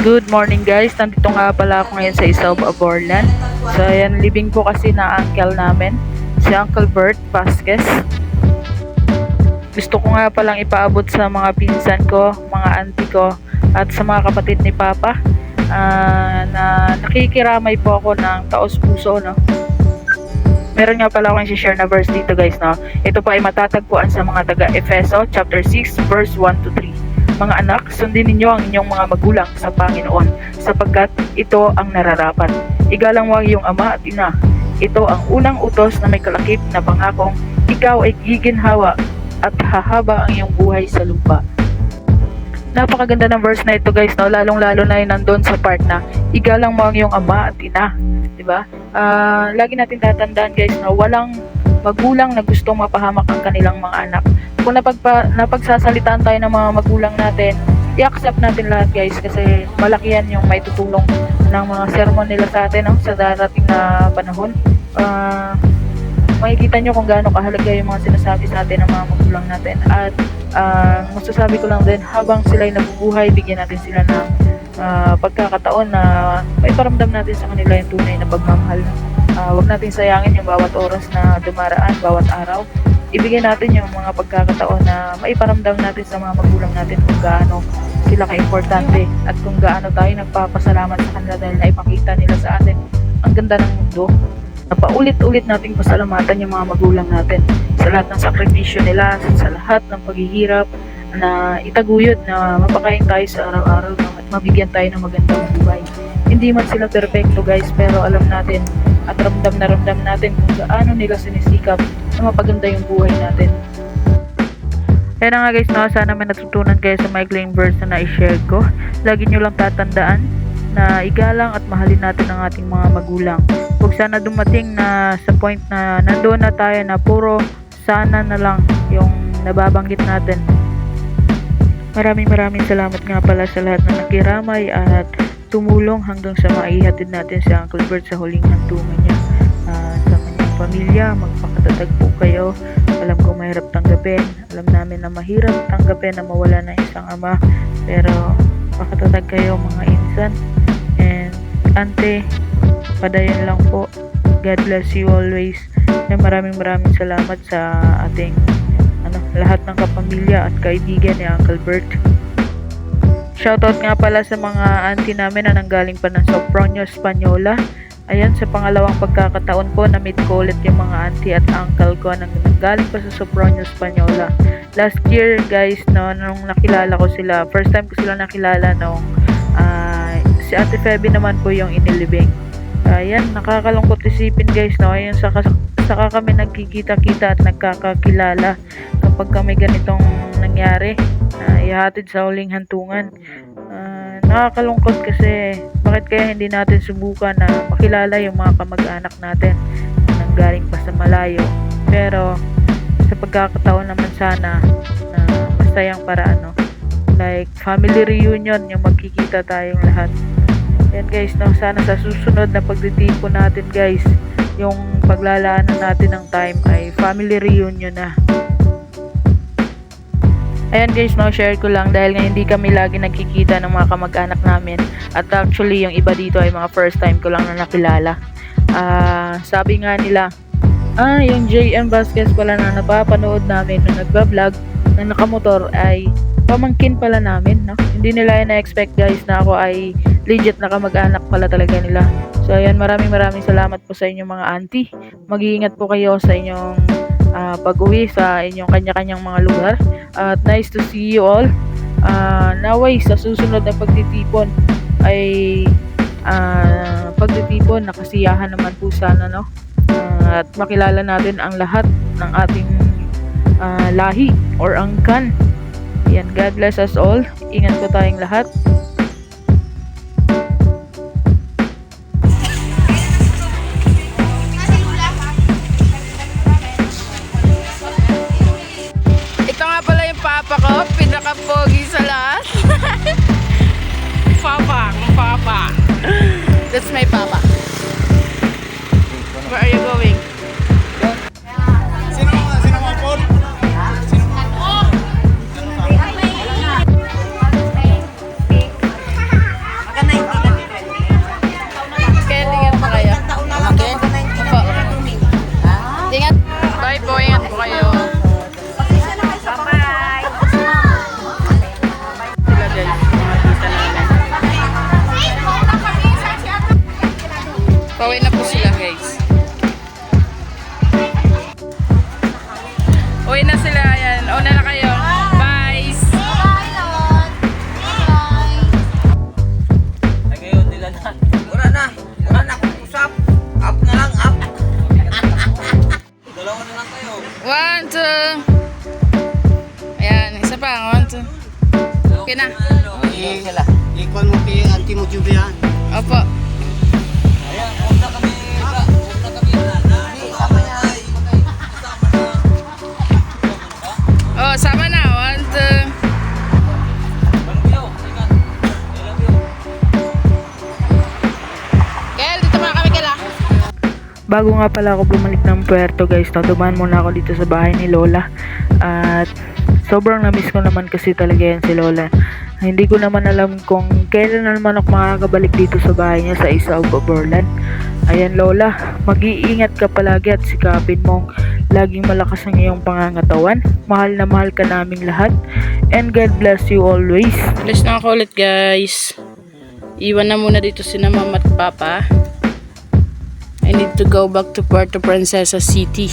Good morning guys, nandito nga pala ako ngayon sa Isaub, Aborlan. So ayan, living po kasi na uncle namin, si Uncle Bert Vasquez. Gusto ko nga palang ipaabot sa mga pinsan ko, mga auntie ko, at sa mga kapatid ni Papa na nakikiramay po ako ng taos puso, no? Meron nga pala akong i-share na verse dito guys, no? Ito pa ay matatagpuan sa mga taga-Efeso chapter 6 verse 1 to 3. Mga anak, sundin ninyo ang inyong mga magulang sa Panginoon, sapagkat ito ang nararapat. Igalang mo ang iyong ama at ina. Ito ang unang utos na may kalakip na pangakong ikaw ay giginhawa at hahaba ang iyong buhay sa lupa. Napakaganda ng verse na ito guys, no? Lalong-lalo na yun nandun sa part na igalang mo ang iyong ama at ina. Diba? Lagi natin tatandaan guys na walang magulang na gustong mapahamak ang kanilang mga anak. Kung napagsasalitaan tayo ng mga magulang natin, i-accept natin lahat guys, kasi malaki yan yung may tutulong ng mga sermon nila sa atin, no? Sa darating na panahon. Makikita nyo kung gaano kahalaga yung mga sinasabi sa atin ng mga magulang natin. At masasabi ko lang din, habang sila'y nabubuhay, bigyan natin sila ng pagkakataon na may paramdam natin sa kanila yung tunay na pagmamahal. Huwag natin sayangin yung bawat oras na dumaraan, bawat araw. Ibigay natin yung mga pagkakataon na maiparamdam natin sa mga magulang natin kung gaano sila ka-importante at kung gaano tayo nagpapasalamat sa kanila dahil naipakita nila sa atin ang ganda ng mundo. Napaulit-ulit nating pasalamatan yung mga magulang natin sa lahat ng sakripisyo nila, sa lahat ng paghihirap na itaguyod na mapakain tayo sa araw-araw at mabigyan tayo ng magandang buhay. Hindi man sila perfecto guys, pero alam natin at ramdam na ramdam natin kung gaano nila sinisikap na mapaganda yung buhay natin. Kaya na nga guys, no, sana may natutunan kayo sa maikling verse na i-share ko. Lagi nyo lang tatandaan na igalang at mahalin natin ang ating mga magulang. Huwag sana dumating na sa point na nandoon na tayo na puro sana na lang yung nababanggit natin. Maraming salamat nga pala sa lahat na nakiramay at tumulong hanggang sa maihatid natin si Uncle Bert sa huling hantungan niya. Sa kanyang pamilya, magpakatatag po kayo. Alam ko mahirap tanggapin. Alam namin na mahirap tanggapin na mawala ng isang ama. Pero pakatatag kayo mga insan. And ante, padayon lang po. God bless you always. And maraming salamat sa ating lahat ng kapamilya at kaibigan ni Uncle Bert. Shoutout nga pala sa mga auntie namin na nanggaling pa ng Sopronio, Española. Ayan, sa pangalawang pagkakataon po na meet ko ulit yung mga auntie at uncle ko na nanggaling pa sa Sopronio, Española. Last year guys, no, nung nakilala ko sila, first time ko sila nakilala nung si Ate Feby naman po yung inilibing. Ayan, nakakalungkot isipin guys, no. Ayan, saka kami nagkikita-kita at nagkakakilala kapag kami ganitong nangyari, ihatid sa huling hantungan. Nakakalungkot kasi bakit kaya hindi natin subukan na makilala yung mga kamag-anak natin na nanggaling pa sa malayo. Pero sa pagkakataon naman sana na masayang paraan, no? Like family reunion, yung magkikita tayong lahat. Yan guys, no, sana sa susunod na pagtitipon natin guys, yung paglalaanan natin ng time ay family reunion na. Ayan guys, no, share ko lang dahil nga hindi kami lagi nagkikita ng mga kamag-anak namin. At actually, yung iba dito ay mga first time ko lang na nakilala. Sabi nga nila, yung JM Vasquez pala na napapanood namin nung nagbablog na nakamotor ay pamangkin pala namin, no? Hindi nila na-expect guys na ako ay legit na kamag-anak pala talaga nila. So ayan, maraming salamat po sa inyong mga auntie. Mag-iingat po kayo sa inyong pag-uwi sa inyong kanya-kanyang mga lugar. At nice to see you all. Naway sa susunod na pagtitipon ay nakasiyahan naman po sana, no? At makilala natin ang lahat ng ating lahi or angkan. Yan, God bless us all. Ingat po tayong lahat. Papa ko, pinaka-pogi sa lahat. Papa. That's my papa. Where are you going? Sino mga Paul? Ikon mo kay Auntie mo Jubian. Opo. Oh, sama na. 1, 2. Kel, dito muna kami kila. Bago nga pala ako bumalik ng Puerto guys, no, dumaan muna ako dito sa bahay ni Lola. At sobrang na-miss ko naman kasi talaga yan si Lola. Hindi ko naman alam kung kailan na naman ako makakabalik dito sa bahay niya sa Isao, Baborlan. Ayan Lola, mag-iingat ka palagi at sikapin mong laging malakas ang iyong pangangatawan. Mahal na mahal ka naming lahat. And God bless you always. Alis na ako ulit guys. Iwan na muna dito si Mama at Papa. I need to go back to Puerto Princesa City.